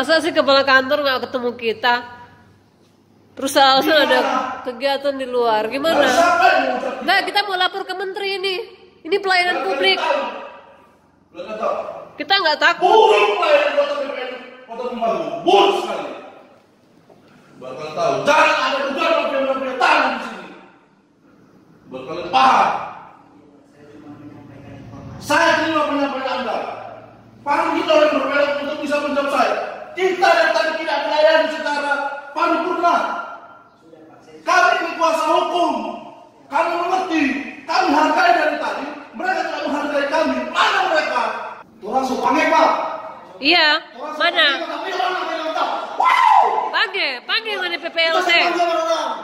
Masa sih kepala kantor nggak ketemu kita? Terus alasan ada kegiatan di luar, gimana? Nggak, kita mau lapor ke menteri ini. Ini pelayanan publik. Kita nggak takut. Buruk pelayanan kota Tembagu, buruk sekali. Bakal tahu, jangan ada dugaan mafia tanah di sini. Bakal paham. Saya terima penyampaian Anda. Panggil orang berbelok untuk bisa menjawab saya. Kita yang tadi tidak melayani secara paripurna. Kami ini kuasa hukum. Kami mengerti. Kami hargai dari tadi. Mereka tidak menghargai kami. Mana mereka? Orang supangnya Pak. Iya, mana? Panggil mana PPLT?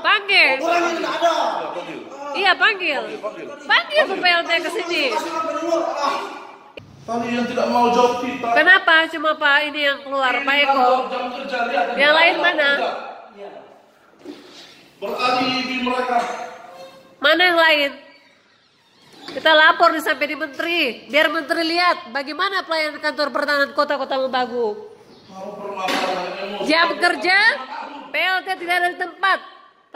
Panggil. Orang ini tidak ada. Iya, panggil PPLT ke sini. Tadi yang tidak mau jawab kita. Kenapa cuma Pak ini yang keluar, Pak Eko? Yang lain mana? Beralibi mereka. Mana yang lain? Kita lapor nih sampai di menteri, biar menteri lihat bagaimana pelayanan kantor pertahanan kota Tembagu. Jam kerja, PLT tidak ada di tempat.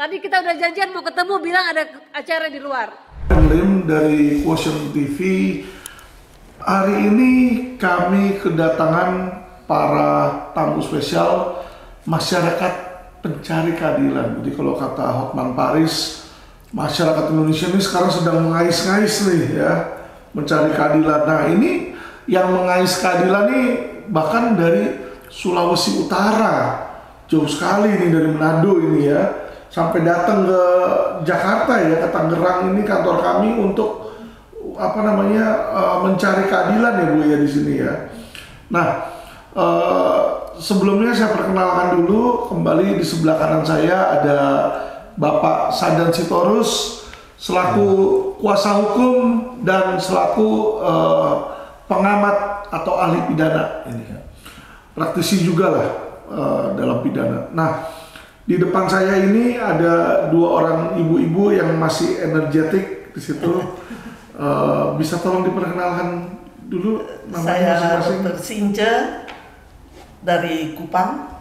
Tadi kita udah janjian mau ketemu, bilang ada acara di luar. Lim dari Quotient TV. Hari ini kami kedatangan para tamu spesial masyarakat pencari keadilan. Jadi kalau kata Hotman Paris, masyarakat Indonesia ini sekarang sedang mengais-ngais nih ya, mencari keadilan. Nah ini yang mengais keadilan nih bahkan dari Sulawesi Utara, jauh sekali nih dari Manado ini ya, sampai datang ke Jakarta ya, ke Tangerang ini kantor kami untuk mencari keadilan ya Bu ya di sini ya. Nah sebelumnya saya perkenalkan dulu kembali, di sebelah kanan saya ada Bapak Sadan Sitorus selaku kuasa hukum dan selaku pengamat atau ahli pidana ini ya. Praktisi juga lah dalam pidana. Nah di depan saya ini ada dua orang ibu-ibu yang masih energetik di situ. Bisa tolong diperkenalkan dulu namanya masing-masing. Saya Dr. Since dari Kupang.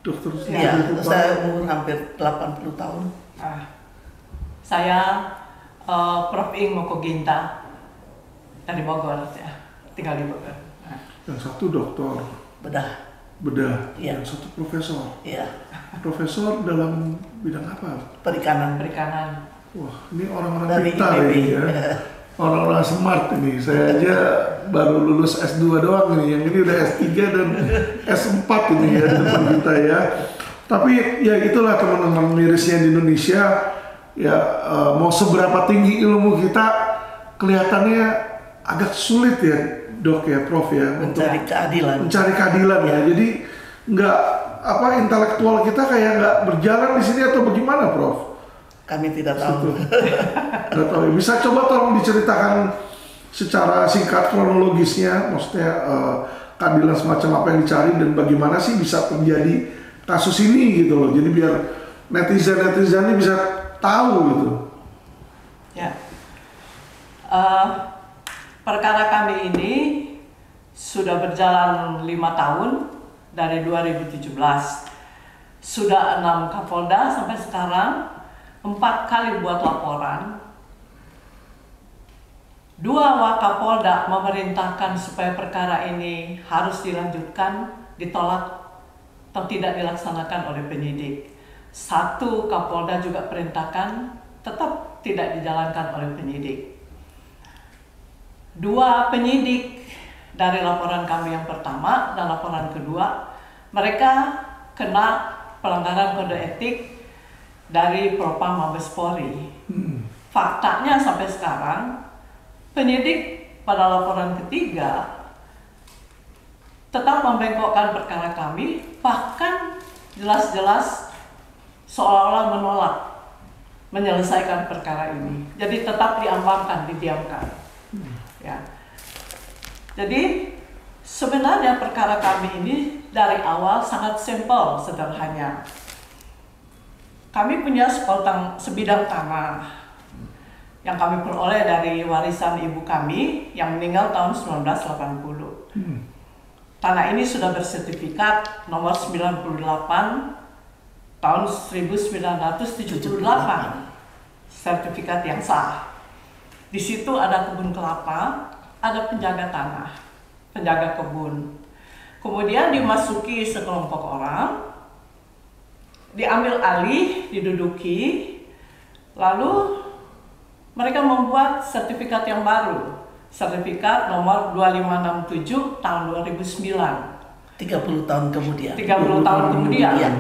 Dokter Since Ya, dari Kupang. saya umur hampir 80 tahun. Saya Prof. Ing Mokoginta dari Bogor ya, tinggal di Bogor. Yang satu dokter bedah, Ya. yang satu profesor. Ya, Profesor dalam bidang apa? perikanan. Wah, ini orang-orang Dari pintar IPB. ini ya. Orang-orang smart ini. Saya aja baru lulus S2 doang nih. Yang ini udah S3 dan S4 ini ya depan kita ya. Tapi ya itulah teman-teman mirisnya di Indonesia. Ya mau seberapa tinggi ilmu kita, kelihatannya agak sulit ya Dok ya, Prof ya, Mencari keadilan. mencari keadilan ya. Jadi nggak intelektual kita kayak nggak berjalan di sini atau bagaimana, Prof? Kami tidak tahu. Nggak tahu. Bisa coba tolong diceritakan secara singkat kronologisnya, maksudnya keadilan semacam apa yang dicari dan bagaimana sih bisa terjadi kasus ini gitu loh. Jadi biar netizen ini bisa tahu gitu. Ya, perkara kami ini sudah berjalan 5 tahun dari 2017. Sudah 6 Kapolda sampai sekarang. 4 kali buat laporan. 2 Wakapolda memerintahkan supaya perkara ini harus dilanjutkan, ditolak atau tidak dilaksanakan oleh penyidik. 1 Kapolda juga perintahkan tetap tidak dijalankan oleh penyidik. 2 penyidik dari laporan kami yang pertama dan laporan kedua, mereka kena pelanggaran kode etik dari Propam Mabes Polri. Faktanya sampai sekarang penyidik pada laporan ketiga tetap membengkokkan perkara kami, bahkan jelas-jelas seolah-olah menolak menyelesaikan perkara ini. Jadi tetap diamankan, didiamkan. Ya. Jadi sebenarnya perkara kami ini dari awal sangat simpel, sederhana. Kami punya sebidang tanah yang kami peroleh dari warisan ibu kami yang meninggal tahun 1980. tanah ini sudah bersertifikat nomor 98 tahun 1978, sertifikat yang sah. Di situ ada kebun kelapa, ada penjaga tanah, penjaga kebun. Kemudian dimasuki sekelompok orang, diambil alih, diduduki, lalu mereka membuat sertifikat yang baru, sertifikat nomor 2567 tahun 2009. 30 tahun kemudian. 30 tahun kemudian. Iya.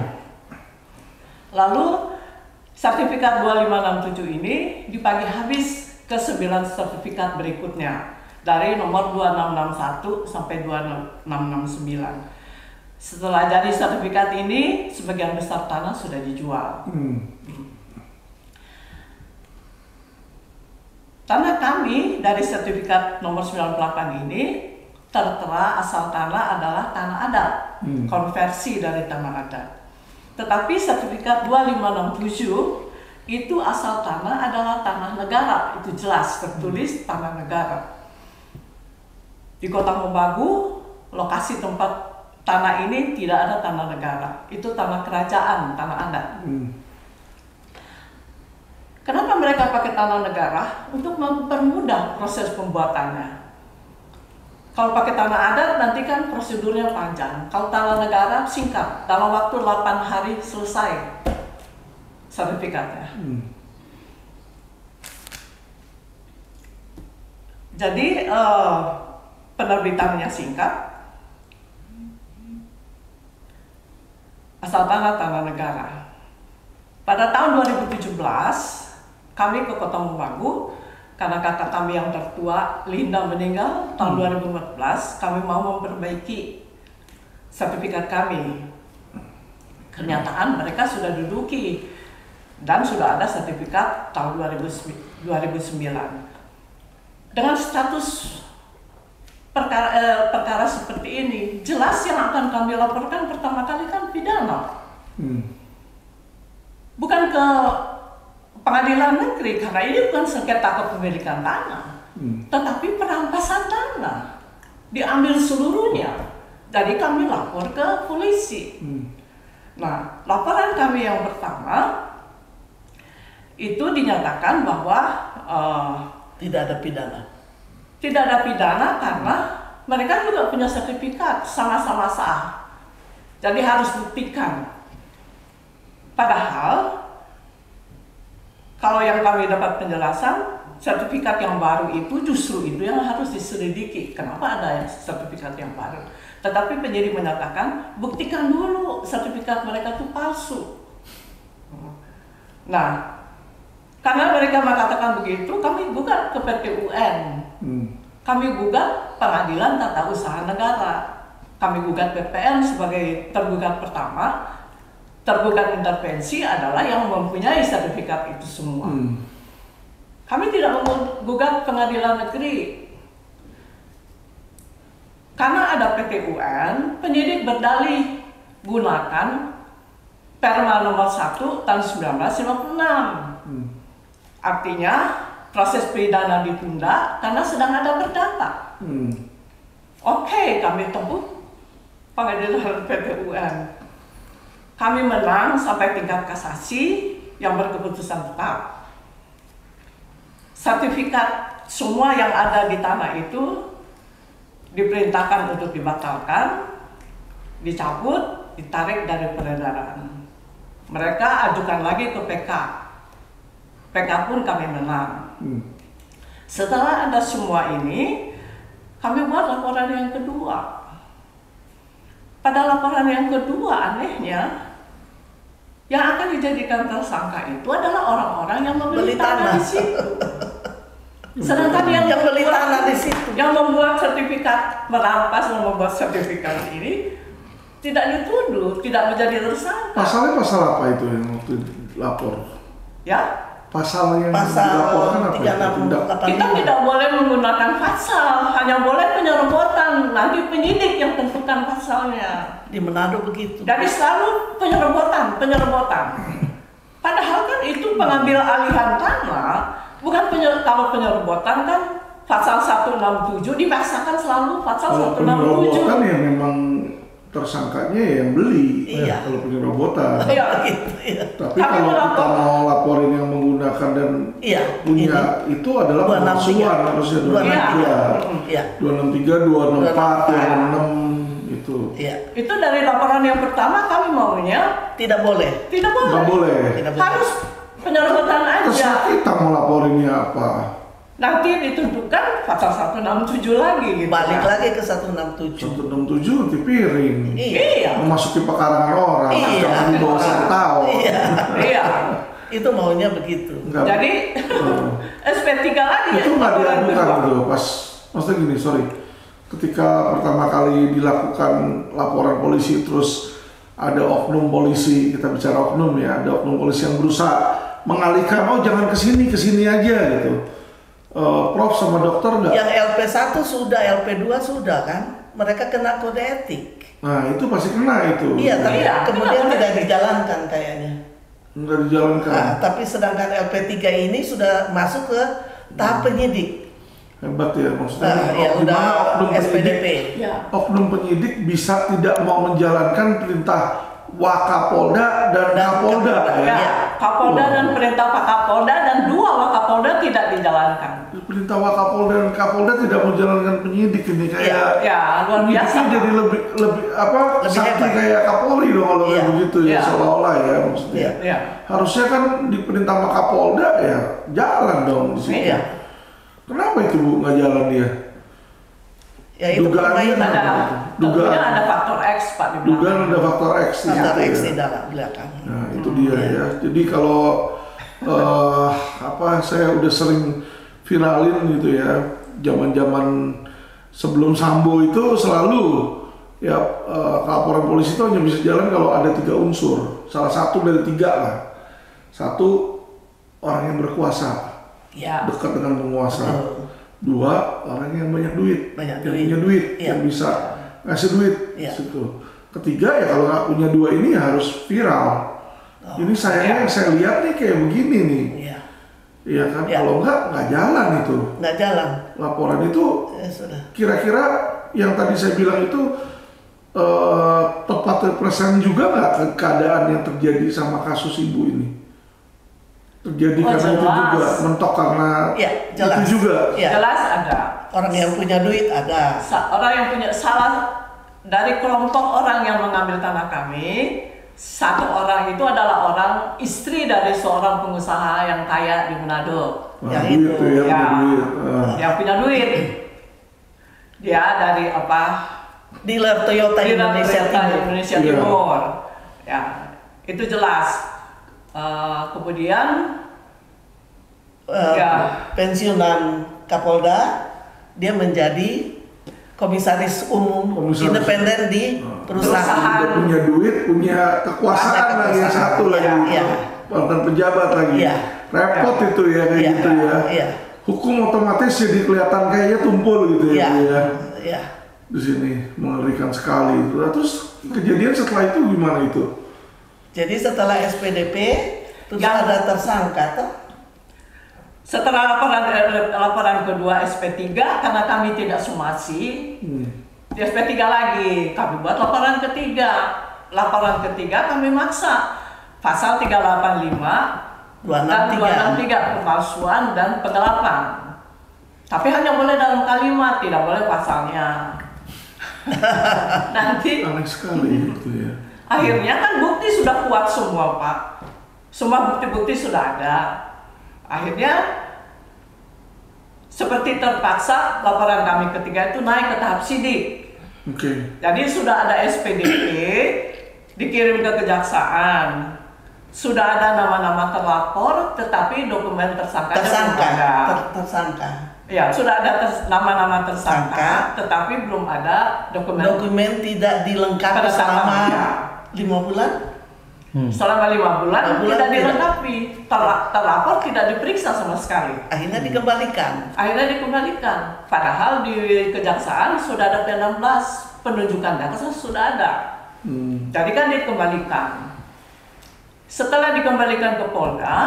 Lalu sertifikat 2567 ini dibagi habis ke 9 sertifikat berikutnya, dari nomor 2661 sampai 2669. Setelah jadi sertifikat ini, sebagian besar tanah sudah dijual. Tanah kami dari sertifikat nomor 98 ini tertera asal tanah adalah tanah adat, konversi dari tanah adat. Tetapi sertifikat 2567 itu asal tanah adalah tanah negara, itu jelas tertulis tanah negara. Di Kota Mobagu, lokasi tempat tanah ini tidak ada tanah negara, itu tanah kerajaan, tanah adat. Kenapa mereka pakai tanah negara? Untuk mempermudah proses pembuatannya. Kalau pakai tanah adat nanti kan prosedurnya panjang. Kalau tanah negara singkat, dalam waktu 8 hari selesai sertifikatnya. Jadi penerbitannya singkat, asal tanah negara. Pada tahun 2017 kami ke Kota Mobagu karena kakak kami yang tertua Linda meninggal tahun 2014. Kami mau memperbaiki sertifikat kami. Kenyataan mereka sudah duduki dan sudah ada sertifikat tahun 2009. Dengan status perkara seperti ini, jelas yang akan kami laporkan pertama kali kan pidana. Bukan ke pengadilan negeri, karena ini bukan sengketa kepemilikan tanah, tetapi perampasan tanah, diambil seluruhnya. Jadi kami lapor ke polisi. Nah, laporan kami yang pertama itu dinyatakan bahwa tidak ada pidana. Tidak ada pidana karena mereka juga punya sertifikat sama-sama sah. Jadi harus buktikan. Padahal kalau yang kami dapat penjelasan, sertifikat yang baru itu justru itu yang harus diselidiki. Kenapa ada sertifikat yang baru? Tetapi penyidik menyatakan, buktikan dulu sertifikat mereka itu palsu. Nah, karena mereka mengatakan begitu, kami gugat ke PT UN. Kami gugat Pengadilan Tata Usaha Negara. Kami gugat BPN sebagai tergugat pertama. Tergugat intervensi adalah yang mempunyai sertifikat itu semua. Kami tidak menggugat Pengadilan Negeri. Karena ada PT UN, penyidik berdalih gunakan Perma nomor 1 tahun 1956. Artinya proses pidana ditunda karena sedang ada perdata. Oke, kami tempuh pengadilan PT UN. Kami menang sampai tingkat kasasi yang berkeputusan tetap. Sertifikat semua yang ada di tanah itu diperintahkan untuk dibatalkan, dicabut, ditarik dari peredaran. Mereka ajukan lagi ke PK. PK pun kami menang. Setelah ada semua ini, kami buat laporan yang kedua. Pada laporan yang kedua, anehnya, yang akan dijadikan tersangka itu adalah orang-orang yang membeli tanah di situ. Sedangkan yang beli tanah di situ, yang membuat sertifikat merampas, yang membuat sertifikat ini tidak dituduh, tidak menjadi tersangka. Pasalnya pasal apa itu yang waktu lapor? Ya? Pasal yang dilaporkan apa? Kita tidak boleh menggunakan pasal, hanya boleh penyerobotan. Nanti penyidik yang tentukan pasalnya. Di Manado begitu. Jadi selalu penyerobotan. Padahal kan itu pengambil alihan tanah, bukan kalau penyerobotan kan pasal 167 dipaksakan selalu pasal Kalau 167. penyerobotan ya memang tersangkanya yang beli. Iya. Kalau penyerobotan. Iya. Gitu, ya. Tapi Kami kalau melapor. kita mau laporin yang menggunakan dan Iya, punya itu adalah 263. pemalsuan harusnya 263. Iya. 263, 264, 266 itu. Iya. Itu dari laporan yang pertama kami maunya Tidak boleh. tidak boleh. Nggak boleh. Tidak boleh. Harus penyerobotan Terserah aja. kita mau laporinnya apa. Nanti ditentukan pasal 167 lagi gitu. Balik lagi ke 167. 167 dipiring. Iya. Memasuki pekarangan orang, Iya. jangan di bawah 1 tahun. Iya. Iya. Itu maunya begitu. Nggak- Jadi SP3 lagi ya. itu nggak laporan diadukan kedua. gitu pas maksudnya gini, sorry, ketika pertama kali dilakukan laporan polisi terus ada oknum polisi, kita bicara oknum ya, ada oknum polisi yang berusaha mengalihkan, oh jangan kesini aja gitu. Prof sama dokter nggak? Yang LP1 sudah, LP2 sudah kan? Mereka kena kode etik. Nah itu pasti kena itu. Iya, tapi Iya, kemudian kena kode tidak etik. dijalankan kayaknya. Nggak dijalankan. Nah, tapi sedangkan LP3 ini sudah masuk ke tahap penyidik. Hebat ya maksudnya. Ya di udah mana oknum SPDP. Ya. oknum penyidik bisa tidak mau menjalankan perintah Wakapolda dan Kapolda Ya, ya. Kapolda dan perintah Pak Kapolda dan 2 Wakapolda tidak dijalankan. Perintah Wakapolda dan Kapolda tidak menjalankan penyidik ini kayak Ya, luar biasa. penyidiknya jadi lebih apa Lebih sakti hebat. kayak Kapolri dong kalau kayak Iya. begitu ya Iya. seolah-olah ya maksudnya. Iya. Ya. Harusnya kan di perintah Kapolda ya jalan dong di sini. Iya. Kenapa itu Bu nggak jalan dia? Ya itu Dugaannya permainan. apa? Tentunya Dugaan. ada faktor X Pak di belakang. Dugaan ada faktor X di Faktor situ X ya. di dalam belakang. Nah itu dia ya. Jadi kalau apa saya udah sering viralin gitu ya, zaman-zaman sebelum Sambo itu selalu ya laporan polisi itu hanya bisa jalan kalau ada 3 unsur. Salah satu dari 3 lah. Satu, orang yang berkuasa, Ya. dekat dengan penguasa. Betul. 2, orang yang banyak duit, Banyak yang duit. punya duit, Iya. yang bisa ngasih duit. Iya. Situ. Ketiga ya kalau nggak punya 2 ini harus viral. Ini sayangnya Iya. yang saya lihat nih kayak begini nih. Iya. Iya kan, Iya. kalau nggak jalan itu. Nggak jalan. Laporan itu Ya sudah. kira-kira yang tadi saya bilang itu tepat represent juga nggak keadaan yang terjadi sama kasus ibu ini? Terjadi Oh, karena itu jelas. juga, mentok karena Iya, jelas. itu juga. Iya. Jelas ada. Orang yang punya duit ada. Orang yang punya salah dari kelompok orang yang mengambil tanah kami, 1 orang itu adalah orang istri dari seorang pengusaha yang kaya di Manado. Nah, Yang duit itu. tuh ya, Ya. punya duit. Yang punya duit. Dia dari apa? Dealer Toyota Indonesia Toyota Timur. Indonesia Iya. Timur. Ya, itu jelas. Kemudian Ya. Pensiunan Kapolda, dia menjadi komisaris umum Komisaris. independen di perusahaan. Udah punya duit, punya kekuasaan Ada lagi yang kekuasaan. satu lagi, Iya. mantan pejabat lagi. Iya. Repot itu ya kayak Iya. gitu ya. Iya. Hukum otomatis jadi kelihatan kayaknya tumpul gitu Iya. ya. Bu, ya. Iya. Di sini mengerikan sekali. Nah, terus kejadian setelah itu gimana itu? Jadi setelah SPDP, terus Yang- ada tersangka toh? setelah laporan kedua SP3 karena kami tidak somasi, di SP3 lagi kami buat laporan ketiga. Laporan ketiga kami maksa pasal 385 dan 263 pemalsuan dan penggelapan. Tapi hanya boleh dalam kalimat, tidak boleh pasalnya. Nanti Aneh sekali itu ya. akhirnya kan bukti sudah kuat semua Pak. Semua bukti-bukti sudah ada. Akhirnya seperti terpaksa laporan kami ketiga itu naik ke tahap sidik. Oke. Jadi sudah ada SPDP dikirim ke kejaksaan. Sudah ada nama-nama terlapor tetapi dokumen tersangkanya belum ada. Tersangka. Ya, sudah ada nama-nama tersangka tetapi belum ada dokumen. Dokumen tidak dilengkapi Pada saat selama ya. 5 bulan. Selama 5 bulan 5 bulan tidak tidak. dilengkapi, terlapor tidak diperiksa sama sekali. Akhirnya dikembalikan. Akhirnya dikembalikan. Padahal di kejaksaan sudah ada P16 penunjukan data sudah ada. Jadi kan dikembalikan. Setelah dikembalikan ke Polda,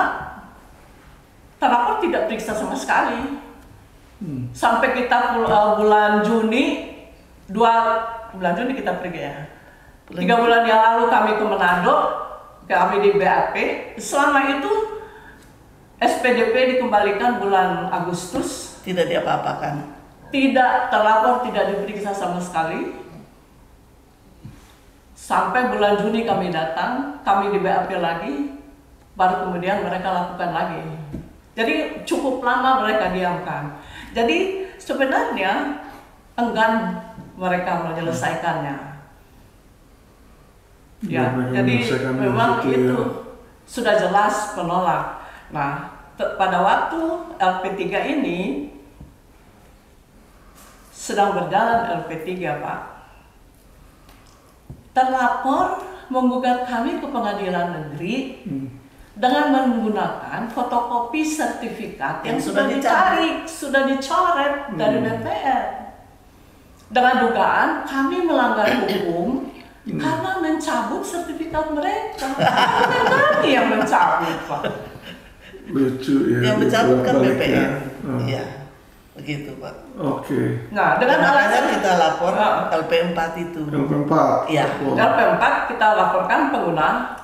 terlapor tidak periksa sama sekali. Sampai kita bulan Juni, bulan Juni kita pergi ya. 3 bulan yang lalu kami ke Manado, kami di BAP. Selama itu SPDP dikembalikan bulan Agustus. Tidak diapa-apakan. Tidak terlapor, tidak diperiksa sama sekali. Sampai bulan Juni kami datang, kami di BAP lagi, baru kemudian mereka lakukan lagi. Jadi cukup lama mereka diamkan. Jadi sebenarnya enggan mereka menyelesaikannya. Ya, jadi memang itu sudah jelas penolak. Nah, pada waktu LP3 ini sedang berjalan LP3, Pak, terlapor menggugat kami ke pengadilan negeri dengan menggunakan fotokopi sertifikat yang sudah dicari, sudah dicoret dari DPR, dengan dugaan kami melanggar hukum karena mencabut sertifikat mereka. Bukan kami yang mencabut, Pak. Lucu ya. Yang mencabut kan BPN. Oh. Iya. Begitu, Pak. Oke. Nah, dengan alasan kita lapor LP4 itu. LP4. Iya. LP4 kita laporkan pengguna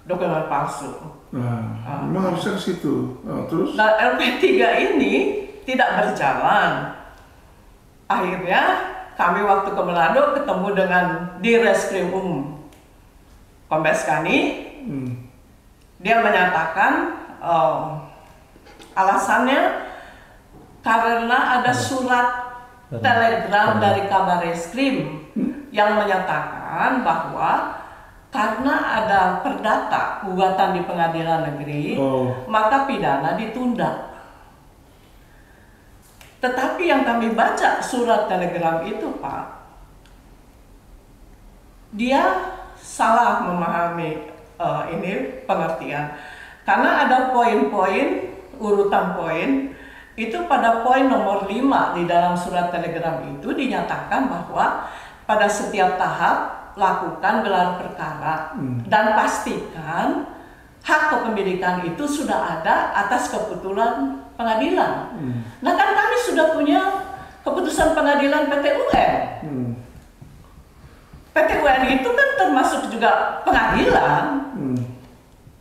dokumen palsu. Nah, memang harusnya ke situ. Terus? Nah, LP3 ini tidak berjalan. Akhirnya kami waktu ke Manado ketemu dengan di Reskrim Kombes Kani. Dia menyatakan alasannya karena ada surat telegram dari Kabar Reskrim yang menyatakan bahwa karena ada perdata gugatan di pengadilan negeri, maka pidana ditunda. Tetapi yang kami baca surat telegram itu, Pak, dia salah memahami ini pengertian. Karena ada poin-poin, urutan poin, itu pada poin nomor 5 di dalam surat telegram itu dinyatakan bahwa pada setiap tahap lakukan gelar perkara dan pastikan hak kepemilikan itu sudah ada atas keputusan pengadilan. Nah, kan kami sudah punya keputusan pengadilan PT UN. PT UN itu kan termasuk juga pengadilan.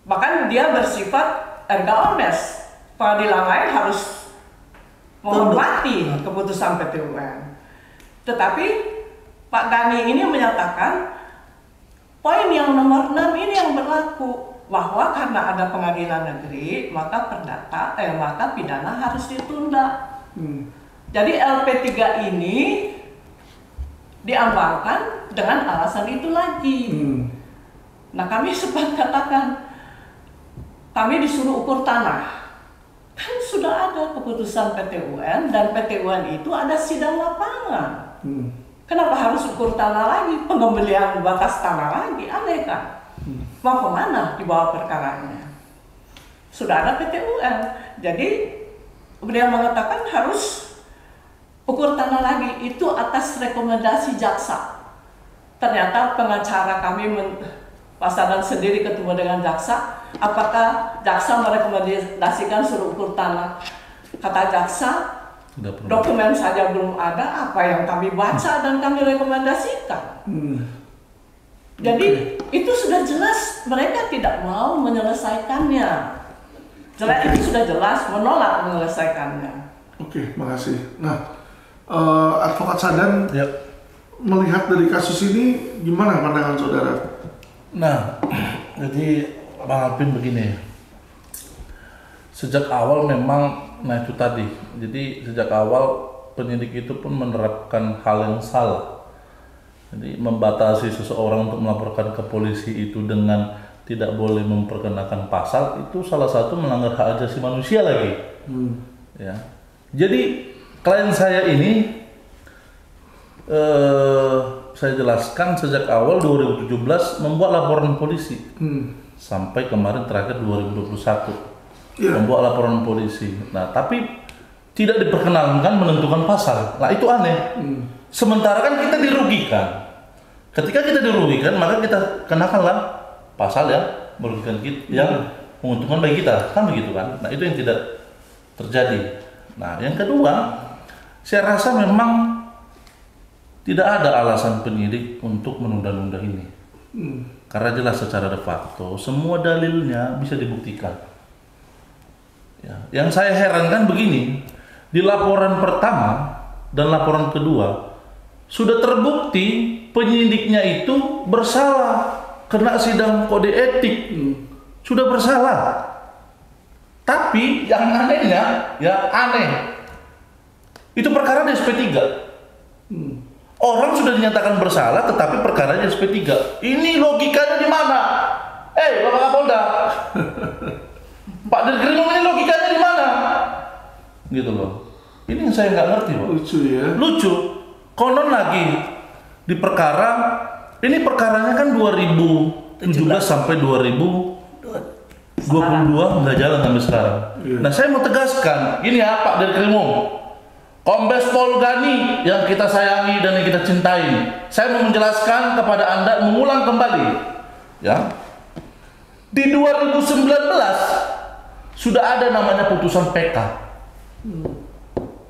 Bahkan dia bersifat erga omnes. Pengadilan lain harus menghormati keputusan PT UN. Tetapi Pak Gani ini menyatakan poin yang nomor 6 ini yang berlaku, bahwa karena ada pengadilan negeri maka maka pidana harus ditunda. Jadi LP3 ini diambangkan dengan alasan itu lagi. Nah, kami sempat katakan kami disuruh ukur tanah. Kan sudah ada keputusan PT UN dan PT UN itu ada sidang lapangan. Kenapa harus ukur tanah lagi? Pengembalian batas tanah lagi, aneh kan? Mau kemana dibawa perkaranya? Sudah ada PT UN. Jadi beliau mengatakan harus ukur tanah lagi, itu atas rekomendasi jaksa. Ternyata pengacara kami Pak Sadan sendiri ketemu dengan jaksa. Apakah jaksa merekomendasikan suruh ukur tanah? Kata jaksa, dokumen saja belum ada, apa yang kami baca dan kami rekomendasikan. Jadi itu sudah jelas mereka tidak mau menyelesaikannya. Itu sudah jelas menolak menyelesaikannya. Oke, makasih. Nah, Advokat Sadan melihat dari kasus ini gimana pandangan saudara? Nah, jadi Bang Alvin begini. Sejak awal memang, nah itu tadi. Jadi sejak awal penyidik itu pun menerapkan hal yang salah. Jadi membatasi seseorang untuk melaporkan ke polisi itu dengan tidak boleh memperkenakan pasal, itu salah satu melanggar hak asasi manusia lagi. Ya. Jadi klien saya ini saya jelaskan sejak awal 2017 membuat laporan polisi sampai kemarin terakhir 2021 membuat laporan polisi. Nah, tapi tidak diperkenankan menentukan pasal. Nah, itu aneh. Sementara kan kita dirugikan. Ketika kita dirugikan, maka kita kenakanlah pasal yang merugikan kita, yang menguntungkan bagi kita, kan begitu kan? Nah, itu yang tidak terjadi. Nah, yang kedua, Saya rasa memang tidak ada alasan penyidik untuk menunda-nunda ini. Karena jelas secara de facto semua dalilnya bisa dibuktikan. Ya, yang saya herankan begini, di laporan pertama dan laporan kedua sudah terbukti penyidiknya itu bersalah, kena sidang kode etik, sudah bersalah. Tapi yang anehnya, ya aneh, itu perkara di SP3. Orang sudah dinyatakan bersalah, tetapi perkaranya di SP3. Ini logikanya di mana? Bapak Kapolda, Pak Dirkrimum, ini logikanya di mana? Gitu loh. Ini yang saya nggak ngerti, Pak. Lucu ya. Lucu. Konon lagi di perkara ini, perkaranya kan 2017 sampai 2022 nggak jalan sampai sekarang. Nah, saya mau tegaskan, ini ya Pak Dirkrimum, Kombes Pol Gani yang kita sayangi dan yang kita cintai, saya mau menjelaskan kepada Anda, mengulang kembali, ya. Di 2019 sudah ada namanya putusan PK.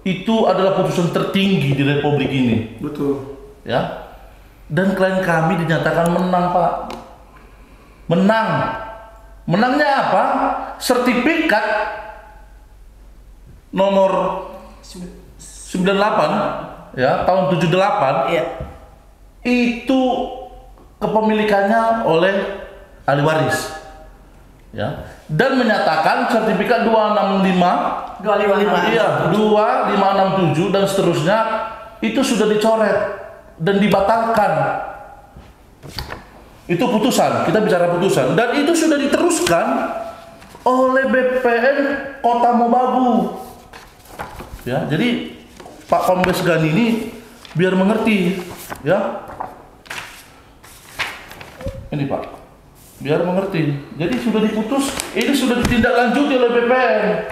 Itu adalah putusan tertinggi di Republik ini. Betul. Ya. Dan klien kami dinyatakan menang, Pak. Menang. Menangnya apa? Sertifikat nomor 98 ya, tahun 78. Iya. Itu kepemilikannya oleh ahli waris. Ya. Dan menyatakan sertifikat 265, 255. iya, 2567 dan seterusnya itu sudah dicoret dan dibatalkan. Itu putusan, kita bicara putusan, dan itu sudah diteruskan oleh BPN Kota Mobagu. Ya, jadi Pak Kombes Gani ini biar mengerti, ya. Ini Pak, biar mengerti. Jadi sudah diputus, ini sudah ditindaklanjuti oleh BPN.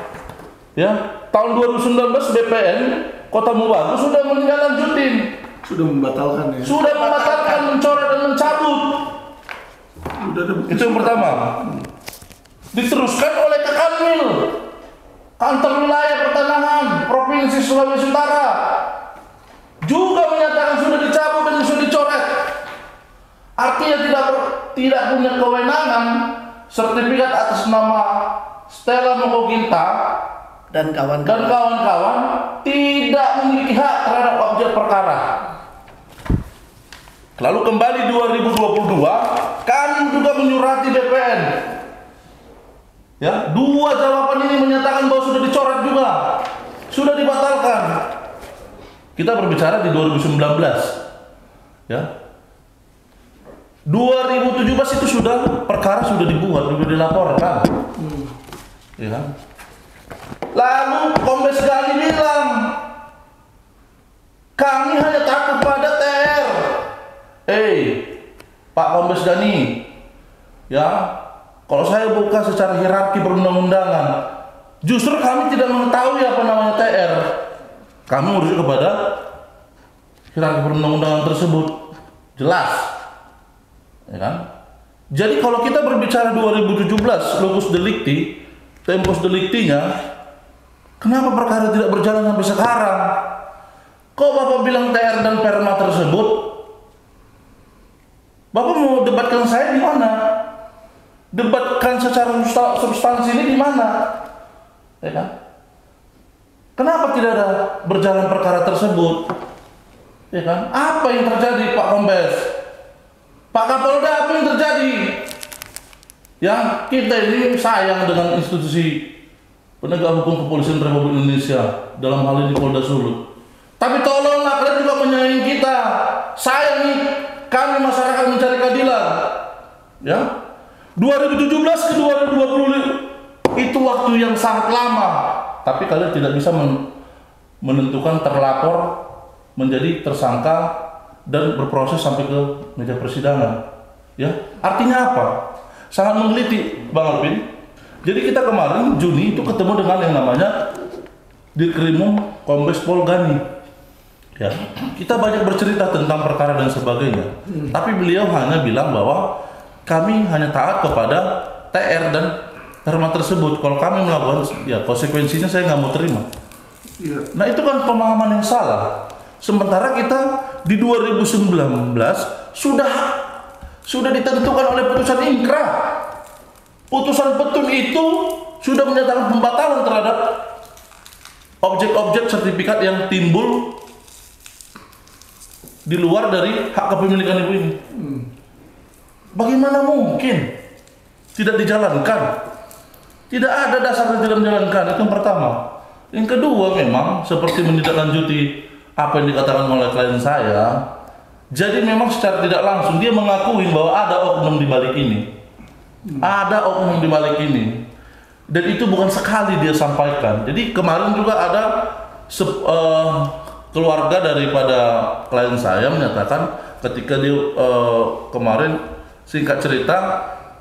Ya, tahun 2019 BPN Kota Mobagu sudah menindaklanjutin. Sudah membatalkan ya. Sudah membatalkan, mencoret dan mencabut. Udah ada bukti. Itu yang pertama. Diteruskan oleh Kakanwil, Kantor Wilayah Pertanahan Provinsi Sulawesi Utara, juga menyatakan sudah dicabut dan sudah dicoret. Artinya tidak punya kewenangan sertifikat atas nama Stella Mokoginta Dan kawan-kawan. kawan-kawan tidak memiliki hak terhadap objek perkara. Lalu kembali 2022, kami juga menyurati BPN. Ya, dua jawaban ini menyatakan bahwa sudah dicoret juga, sudah dibatalkan. Kita berbicara di 2019, ya. 2017 itu sudah perkara sudah dibuat, sudah dilaporkan, ya kan? Lalu Kombes Gani bilang, kami hanya takut pada TR. Pak Kombes Gani, ya, kalau saya buka secara hierarki perundang-undangan, justru kami tidak mengetahui apa namanya TR. Kami merujuk kepada hierarki perundang-undangan tersebut, jelas, ya kan? Jadi kalau kita berbicara 2017 locus delicti, tempus delictinya, kenapa perkara tidak berjalan sampai sekarang? Kok Bapak bilang TR dan Perma tersebut? Bapak mau debatkan saya di mana? Debatkan secara substansi ini di mana? Ya kan? Kenapa tidak ada berjalan perkara tersebut? Ya kan? Apa yang terjadi, Pak Kombes? Pak Kapolda, apa yang terjadi? Yang kita ini sayang dengan institusi penegak hukum kepolisian Republik Indonesia, dalam hal ini Polda Sulut. Tapi tolonglah kalian juga menyayangi kita. Sayangi kami masyarakat mencari keadilan. Ya. 2017 ke 2020 itu waktu yang sangat lama. Tapi kalian tidak bisa menentukan terlapor menjadi tersangka dan berproses sampai ke meja persidangan. Ya. Artinya apa? Sangat menggelitik, Bang Alvin. Jadi kita kemarin Juni itu ketemu dengan yang namanya Dirkrimum Kombes Pol Gani. Ya, kita banyak bercerita tentang perkara dan sebagainya. Tapi beliau hanya bilang bahwa kami hanya taat kepada TR dan Perma tersebut. Kalau kami melakukan, ya konsekuensinya saya nggak mau terima. Nah itu kan pemahaman yang salah. Sementara kita di 2019 sudah ditentukan oleh putusan inkrah. Putusan petun itu sudah menyatakan pembatalan terhadap objek-objek sertifikat yang timbul di luar dari hak kepemilikan ibu ini. Bagaimana mungkin tidak dijalankan? Tidak ada dasar yang tidak menjalankan. Itu yang pertama. Yang kedua, memang seperti menindaklanjuti apa yang dikatakan oleh klien saya. Jadi memang secara tidak langsung dia mengakui bahwa ada oknum di balik ini. Ada oknum di balik ini. Dan itu bukan sekali dia sampaikan. Jadi kemarin juga ada keluarga daripada klien saya menyatakan ketika dia kemarin, singkat cerita,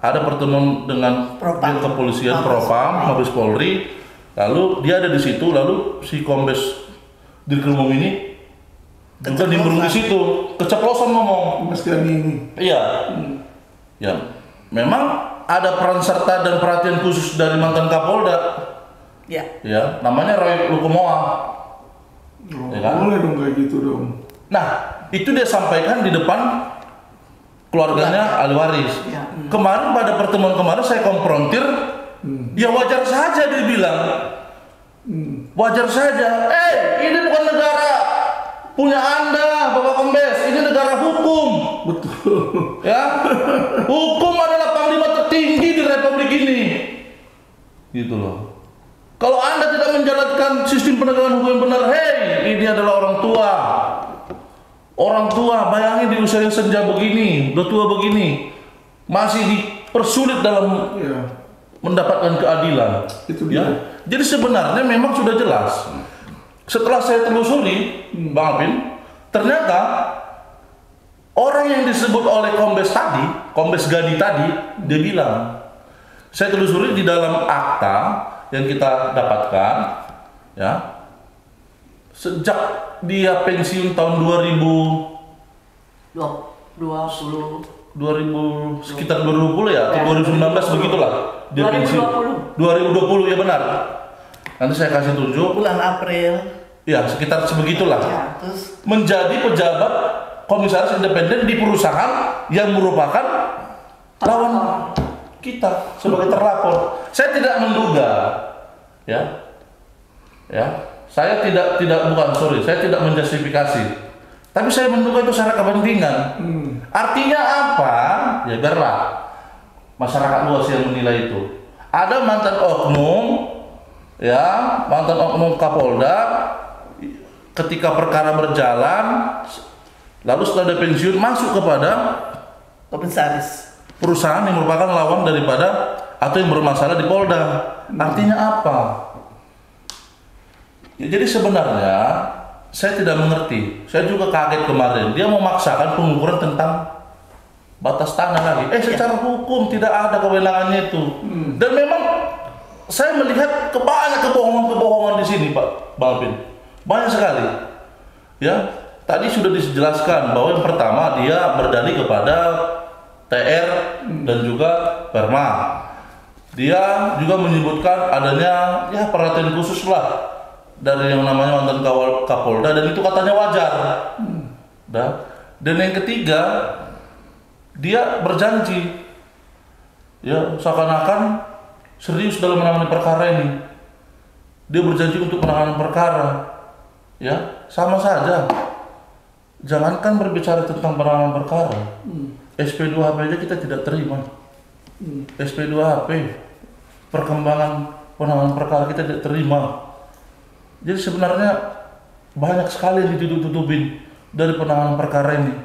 ada pertemuan dengan pihak kepolisian, Propam, Mabes Polri, lalu dia ada di situ, lalu si Kombes Dirkrimum ini juga nimbrung di situ, keceplosan ngomong. Mas Gani ini. Iya, ya, memang ada peran serta dan perhatian khusus dari mantan Kapolda. Ya, namanya Roy Lukumoa. Ya kan? Boleh dong kayak gitu dong. Nah, itu dia sampaikan di depan keluarganya ahli waris. Kemarin pada pertemuan kemarin saya konfrontir, ya wajar saja dia bilang, wajar saja. Ini bukan negara punya Anda, Bapak Kombes. Ini negara hukum. Betul. Ya, hukum adalah panglima tertinggi di republik ini. Gitu loh. Kalau Anda tidak menjalankan sistem penegakan hukum yang benar, ini adalah orang tua. Orang tua, bayangin di usia yang senja begini, udah tua begini, masih dipersulit dalam mendapatkan keadilan. Itu dia. Ya. Jadi sebenarnya memang sudah jelas. Setelah saya telusuri, Bang Alvin, ternyata orang yang disebut oleh Kombes tadi, Kombes Gadi tadi, dia bilang, saya telusuri di dalam akta yang kita dapatkan, ya, sejak dia pensiun tahun 2000 sekitar 2020 ya, atau 2019 begitulah dia pensiun. 2020 ya benar. Nanti saya kasih tunjuk. Bulan April. Ya, sekitar sebegitulah. Ya, terus menjadi pejabat komisaris independen di perusahaan yang merupakan lawan kita sebagai terlapor. Saya tidak menduga, ya. Saya tidak menjustifikasi. Tapi saya menduga itu secara kepentingan. Artinya apa? Ya biarlah masyarakat luas yang menilai itu. Ada mantan oknum, mantan oknum Kapolda, ketika perkara berjalan, lalu setelah dia pensiun masuk kepada komisaris perusahaan yang merupakan lawan daripada atau yang bermasalah di Polda. Artinya apa? Ya, jadi sebenarnya saya tidak mengerti. Saya juga kaget kemarin. Dia memaksakan pengukuran tentang batas tanah lagi. Secara hukum tidak ada kewenangannya itu. Dan memang saya melihat banyak kebohongan di sini, Pak Bang Alvin. Banyak sekali. Ya, tadi sudah dijelaskan bahwa yang pertama dia berdalih kepada TR dan juga Perma. Dia juga menyebutkan adanya perhatian khusus lah dari yang namanya mantan Kapolda, dan itu katanya wajar. Dan yang ketiga, dia berjanji, ya seakan-akan serius dalam menangani perkara ini. Dia berjanji untuk menangani perkara, ya sama saja. Jangankan berbicara tentang penanganan perkara, SP2HP aja kita tidak terima. SP2HP, perkembangan penanganan perkara kita tidak terima. Jadi sebenarnya banyak sekali yang ditutup-tutupin dari penanganan perkara ini.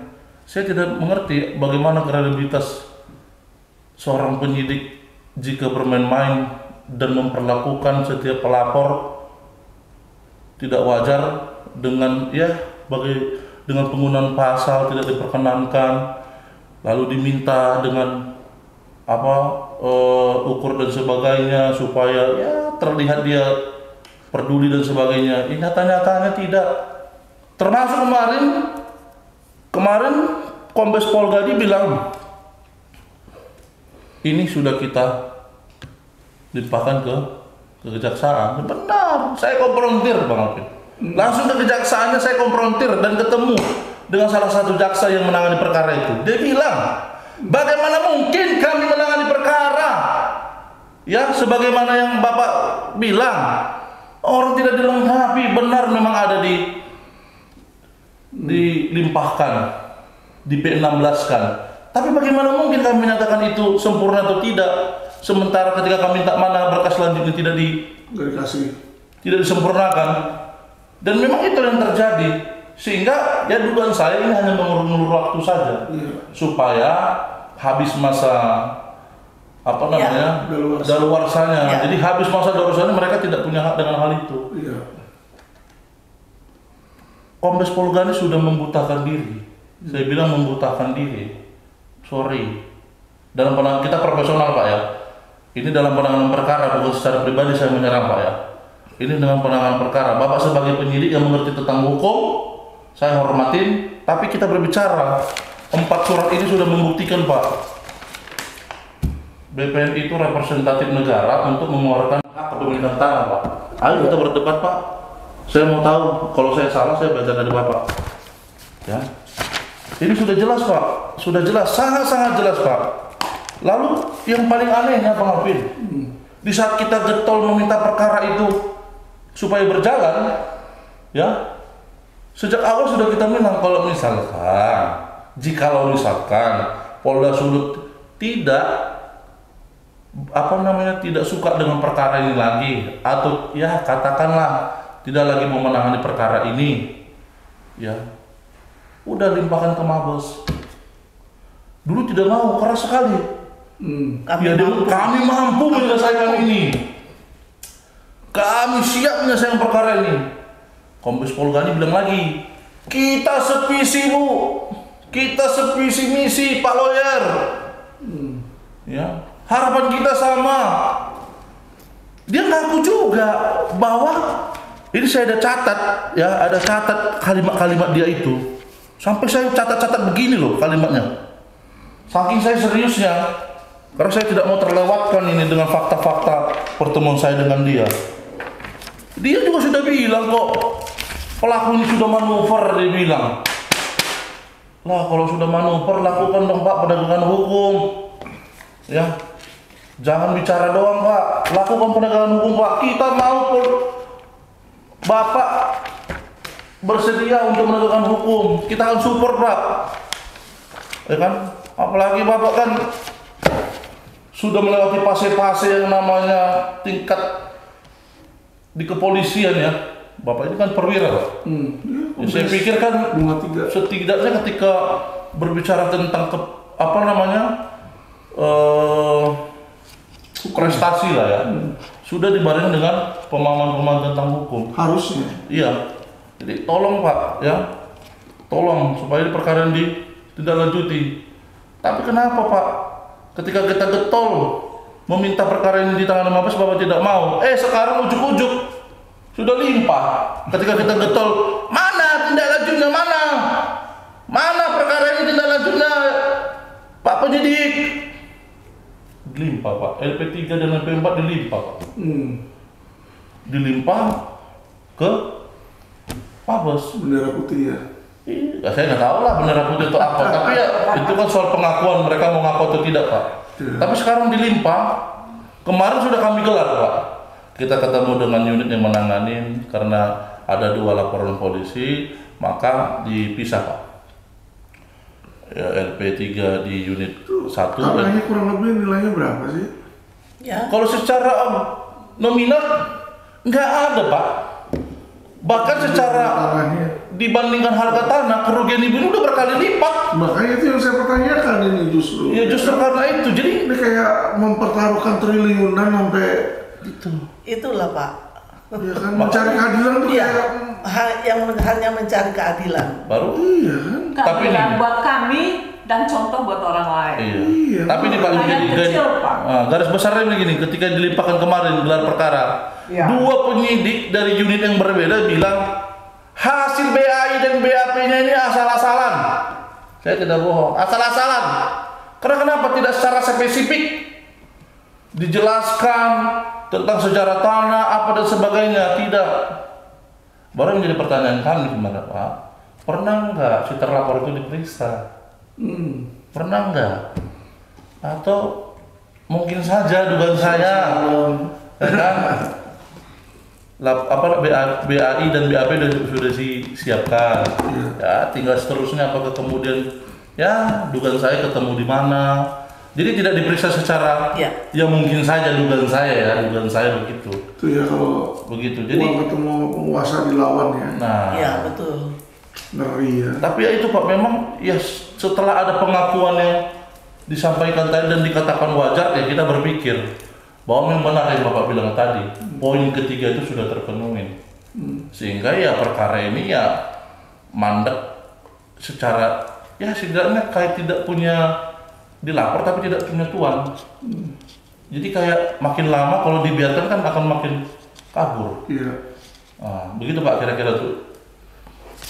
Saya tidak mengerti bagaimana kredibilitas seorang penyidik jika bermain-main dan memperlakukan setiap pelapor tidak wajar dengan dengan penggunaan pasal tidak diperkenankan, lalu diminta dengan ukur dan sebagainya supaya terlihat dia peduli dan sebagainya. Nyata-nyatanya tidak. Termasuk kemarin Kombes Pol Gadi bilang ini sudah kita limpahkan ke ke kejaksaan. Benar, saya konfrontir Bang Alvin. Langsung ke kejaksaannya saya konfrontir dan ketemu dengan salah satu jaksa yang menangani perkara itu. Dia bilang, bagaimana mungkin kami menangani perkara? Ya, sebagaimana yang Bapak bilang, orang tidak dilengkapi, benar memang ada dilimpahkan, di P16 kan. Tapi bagaimana mungkin kami menyatakan itu sempurna atau tidak? Sementara ketika kami minta mana berkas selanjutnya tidak disempurnakan. Dan memang itu yang terjadi. Sehingga ya dugaan saya ini hanya mengulur waktu saja. Supaya habis masa daluarsanya. Jadi habis masa daluarsanya mereka tidak punya hak dengan hal itu. Kombes Pol Gani sudah membutakan diri. Saya bilang membutakan diri. Sorry. Dalam penanganan kita profesional Pak ya. Ini dalam penanganan perkara, bukan secara pribadi saya menyerang Pak ya. Ini dengan penanganan perkara. Bapak sebagai penyidik yang mengerti tentang hukum, saya hormatin. Tapi kita berbicara. 4 surat ini sudah membuktikan Pak. BPN itu representatif negara untuk mengeluarkan hak kepemilikan tanah Pak. Ayo kita berdebat Pak. Saya mau tahu, kalau saya salah saya belajar dari Bapak. Ya. Ini sudah jelas Pak. Sudah jelas, sangat-sangat jelas Pak. Lalu yang paling anehnya Bang Alvin, di saat kita getol meminta perkara itu supaya berjalan, ya, sejak awal sudah kita bilang kalau misalkan Polda Sulut tidak tidak suka dengan perkara ini lagi, atau ya katakanlah tidak lagi mau menangani perkara ini, ya udah limpahkan ke Mabes. Dulu tidak mau, keras sekali. Kami mampu menyelesaikan ini. Kami siap menyelesaikan perkara ini. Kombes Pol Gani bilang lagi, kita sevisi Bu, kita sevisi misi Pak Lawyer. Ya, harapan kita sama. Dia ngaku juga bahwa ini saya ada catat, ya, ada catat kalimat-kalimat dia itu. Sampai saya catat-catat begini loh kalimatnya. Saking saya seriusnya, karena saya tidak mau terlewatkan ini dengan fakta-fakta pertemuan saya dengan dia. Dia juga sudah bilang kok, pelaku ini sudah manuver, dia bilang. Lah kalau sudah manuver, lakukan dong Pak penegakan hukum. Ya, jangan bicara doang Pak, lakukan penegakan hukum Pak. Kita mau Bapak bersedia untuk menegakkan hukum, kita akan support Pak. Ya kan? Apalagi Bapak kan sudah melewati fase-fase yang namanya tingkat di kepolisian ya. Bapak ini kan perwira Pak. Ya, saya pikir kan setidaknya ketika berbicara tentang prestasi lah ya, sudah dibarengi dengan pemahaman tentang hukum. Harusnya. Iya. Jadi tolong Pak ya, tolong supaya perkara ini ditindaklanjuti. Tapi kenapa Pak? Ketika kita getol meminta perkara ini ditangani Mabes, Bapak tidak mau. Sekarang ujuk-ujuk sudah limpah. Ketika kita getol, mana tindak lanjutnya mana? Mana perkara ini tindak lanjutnya Pak penyidik? Dilimpah Pak. LP3 dan LP4 dilimpah Pak. Dilimpah ke Mabes. Bendera putih ya. Ya saya nggak tahu lah bendera putih itu apa, tapi ya itu kan soal pengakuan mereka mau ngaku atau tidak Pak. Tapi sekarang dilimpah, kemarin sudah kami gelar Pak. Kita ketemu dengan unit yang menanganin karena ada 2 laporan polisi, maka dipisah Pak. Ya, LP3 di unit 1. Katanya kurang lebih nilainya berapa sih? Ya. Kalau secara nominal nggak ada Pak. Bahkan secara dibandingkan harga tanah, kerugian ibu ini udah berkali lipat. Makanya itu yang saya pertanyakan ini justru. Ya justru karena itu. Jadi ini kayak mempertaruhkan triliunan sampai itu. Itulah Pak. Ya kan mencari keadilan tuh Iya. kayak Yang hanya mencari keadilan. Baru. iya kan. Tapi Keadilan nih, buat kami dan contoh buat orang lain. iya. Tapi ini Pak Rakyat kecil, Pak. garis besarnya begini, ketika dilimpahkan kemarin gelar perkara, Ya. 2 penyidik dari unit yang berbeda bilang hasil BAI dan BAP-nya ini asal-asalan. Saya tidak bohong, asal-asalan. Karena kenapa tidak secara spesifik dijelaskan tentang sejarah tanah apa dan sebagainya, tidak. Baru menjadi pertanyaan kami kemarin, Pak, pernah nggak si terlapor itu diperiksa? Pernah nggak? Atau mungkin saja dugaan saya, ya kan? BAI dan BAP sudah disiapkan, ya tinggal seterusnya apakah kemudian ya dugaan saya ketemu di mana. Jadi tidak diperiksa secara ya mungkin saja dugaan saya begitu. Itu ya kalau begitu. Jadi ketemu penguasa dilawan ya. Nah, ya betul. Ngeri ya. Tapi ya itu Pak, memang ya setelah ada pengakuan yang disampaikan tadi dan dikatakan wajar, ya kita berpikir bahwa memang benar yang Bapak bilang tadi, poin ketiga itu sudah terpenuhi. Sehingga ya perkara ini ya mandek secara ya setidaknya kayak tidak punya dilapor tapi tidak punya tuan. Jadi kayak makin lama kalau dibiarkan kan akan makin kabur. Iya. Nah, begitu Pak kira-kira tuh.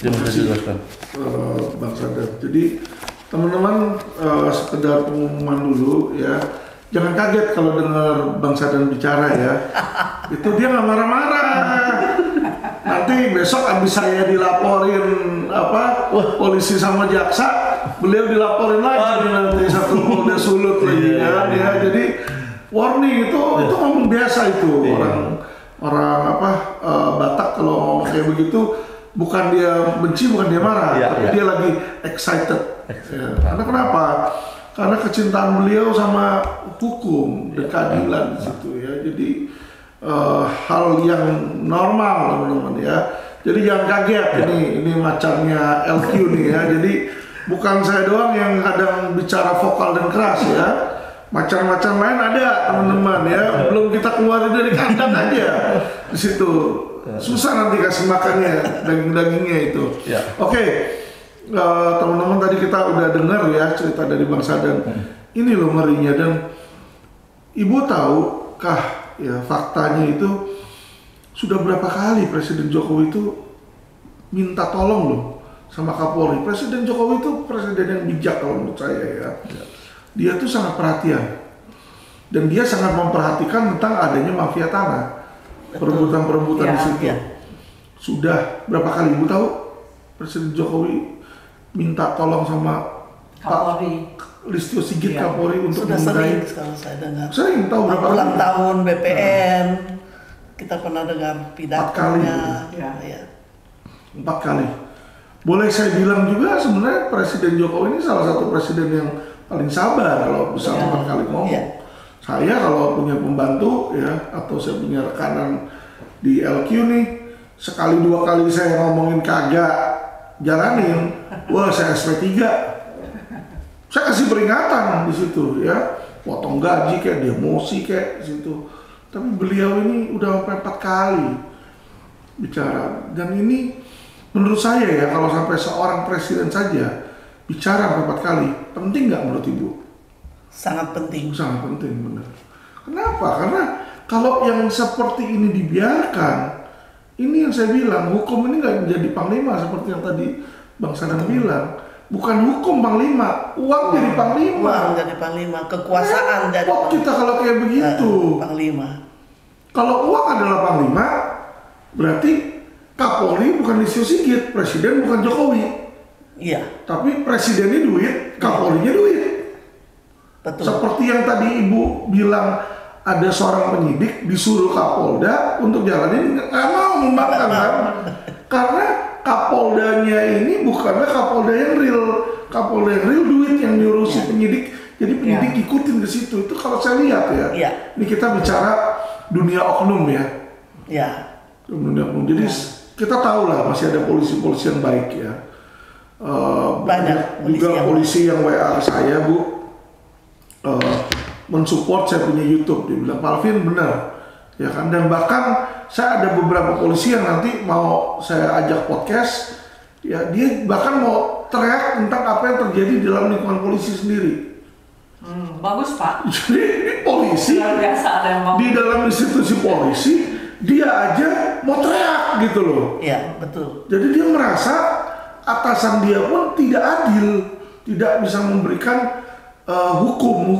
Yang bisa dijelaskan. Bang Sadar. Jadi teman-teman sekedar pengumuman dulu ya. Jangan kaget kalau dengar Bang Sadar bicara ya. Itu dia nggak marah-marah. Nanti besok abis saya dilaporin polisi sama jaksa, beliau dilaporin lagi nanti satu Polda Sulut lagi kan ya. Jadi warning itu ngomong biasa itu orang Batak kalau ngomong kayak begitu bukan dia benci, bukan dia marah, tapi dia lagi excited. Ya. Karena kenapa? Karena kecintaan beliau sama hukum dan keadilan di situ ya. Jadi hal yang normal teman-teman ya. Jadi jangan kaget ini macamnya LQ nih ya. Jadi bukan saya doang yang kadang bicara vokal dan keras ya. Macam-macam lain ada teman-teman ya. Belum kita keluarin dari kandang aja di situ. Susah nanti kasih makannya daging-dagingnya itu. Oke. Teman-teman tadi kita udah dengar ya cerita dari Bang Sadan. Ini loh ngerinya. Dan Ibu tahukah ya faktanya itu sudah berapa kali Presiden Jokowi itu minta tolong loh sama Kapolri. Presiden Jokowi itu presiden yang bijak kalau menurut saya ya. Dia tuh sangat perhatian dan dia sangat memperhatikan tentang adanya mafia tanah, perebutan-perebutan di situ. Sudah berapa kali Ibu tahu Presiden Jokowi minta tolong sama Kapolri Listio Sigit Kapolri untuk sudah sering membenahi. kalau saya dengar. Sering tahu berapa kali? Ulang tahun BPN kita pernah dengar pidatonya. 4 kali. Boleh saya bilang juga sebenarnya Presiden Jokowi ini salah satu presiden yang paling sabar kalau bisa 4 kali ngomong. Saya kalau punya pembantu ya atau saya punya rekanan di LQ nih, sekali 2 kali saya ngomongin kagak jalanin, wah saya SP3. Saya kasih peringatan di situ ya, potong gaji kayak demosi kayak di situ. Tapi beliau ini udah sampai 4 kali bicara, dan ini menurut saya ya kalau sampai seorang presiden saja bicara 4 kali, penting nggak menurut Ibu? Sangat penting. Sangat penting benar. Kenapa? Karena kalau yang seperti ini dibiarkan, ini yang saya bilang hukum ini nggak menjadi panglima seperti yang tadi Bang Sadan bilang. Bukan hukum panglima, uang jadi panglima. Uang jadi panglima, kekuasaan jadi panglima. Kita kalau kayak begitu. Panglima. Kalau uang adalah panglima, berarti Kapolri bukan Listio Sigit, presiden bukan Jokowi. Iya. Tapi presidennya duit, Kapolrinya duit. Betul. Seperti yang tadi Ibu bilang, ada seorang penyidik disuruh Kapolda untuk jalanin, nggak mau membangkang kan? Karena Kapoldanya ini bukanlah Kapolda yang real. Kapolda yang real duit yang nyuruh si penyidik. Jadi penyidik ikutin ke situ. Itu kalau saya lihat ya. Ini kita bicara dunia oknum ya. Dunia oknum. Jadi kita tahu lah masih ada polisi-polisi yang baik ya. Banyak juga polisi yang WA saya Bu, mensupport saya punya YouTube. Dia bilang Pak Alvin benar ya kan, dan bahkan saya ada beberapa polisi yang nanti mau saya ajak podcast ya, dia bahkan mau teriak tentang apa yang terjadi di dalam lingkungan polisi sendiri. Bagus Pak. Jadi ini polisi biasa ada yang mau. Di dalam institusi polisi dia aja mau teriak gitu loh. Iya betul. Jadi dia merasa atasan dia pun tidak adil, tidak bisa memberikan hukum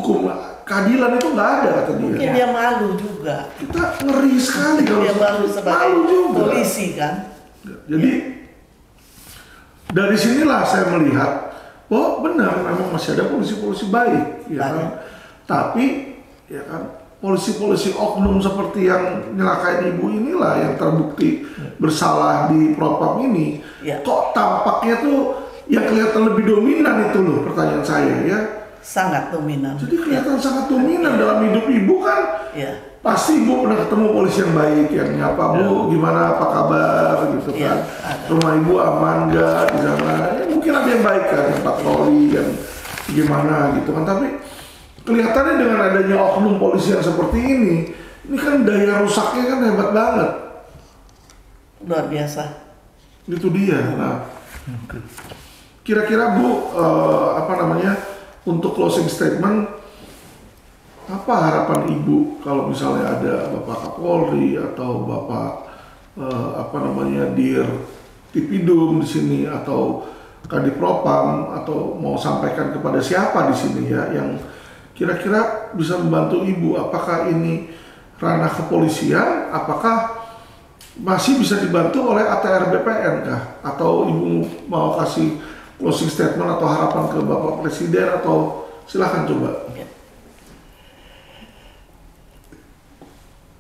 keadilan itu nggak ada kata dia. Mungkin dia malu juga. Kita ngeri sekali kalau Dia malu sebagai polisi kan. Jadi dari sinilah saya melihat, oh benar memang masih ada polisi-polisi baik, ya kan. Tapi ya kan polisi-polisi oknum seperti yang nyelakain ibu inilah yang terbukti bersalah di propam ini. Kok tampaknya tuh yang kelihatan lebih dominan itu loh, pertanyaan saya ya. Sangat dominan. Jadi kelihatan sangat dominan dalam hidup ibu kan. Pasti ibu pernah ketemu polisi yang baik yang nyapa, Bu, gimana, apa kabar gitu kan. Rumah ibu aman nggak di sana? Ya, mungkin ada yang baik kan, yang patroli yang gimana gitu kan. Tapi kelihatannya dengan adanya oknum polisi yang seperti ini kan daya rusaknya kan hebat banget. Luar biasa. Itu dia. Nah, kira-kira Bu, untuk closing statement, apa harapan Ibu kalau misalnya ada Bapak Kapolri atau Bapak Dir Tipidum di sini atau Kadipropam atau mau sampaikan kepada siapa di sini ya yang kira-kira bisa membantu Ibu? Apakah ini ranah kepolisian? Apakah masih bisa dibantu oleh ATR BPN kah? Atau Ibu mau kasih closing statement atau harapan ke Bapak Presiden atau silahkan coba.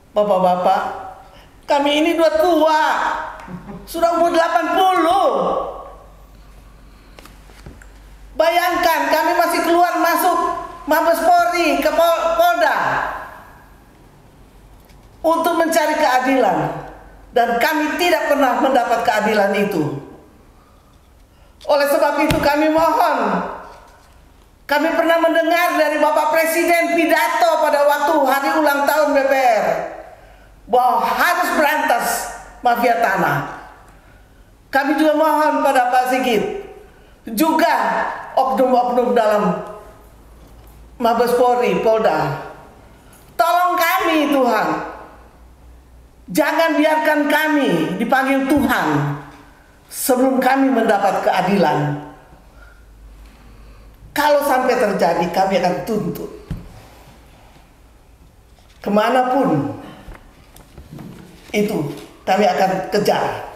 Bapak-bapak, kami ini udah tua, sudah umur 80. Bayangkan kami masih keluar masuk Mabes Polri ke Polda untuk mencari keadilan, dan kami tidak pernah mendapat keadilan itu. Oleh sebab itu kami mohon, kami pernah mendengar dari Bapak Presiden pidato pada waktu hari ulang tahun BPR bahwa harus berantas mafia tanah. Kami juga mohon pada Pak Sigit, juga oknum-oknum dalam Mabes Polri, Polda, tolong kami Tuhan, jangan biarkan kami dipanggil Tuhan sebelum kami mendapat keadilan. Kalau sampai terjadi, kami akan tuntut kemanapun itu, kami akan kejar.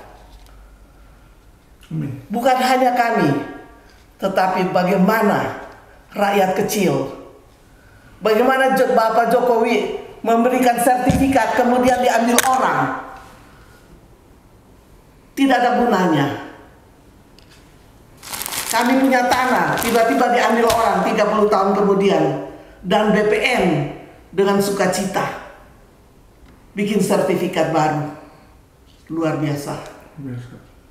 Bukan hanya kami, tetapi bagaimana rakyat kecil, bagaimana Bapak Jokowi memberikan sertifikat kemudian diambil orang. Tidak ada gunanya. Kami punya tanah, tiba-tiba diambil orang 30 tahun kemudian. Dan BPN dengan sukacita bikin sertifikat baru. Luar biasa.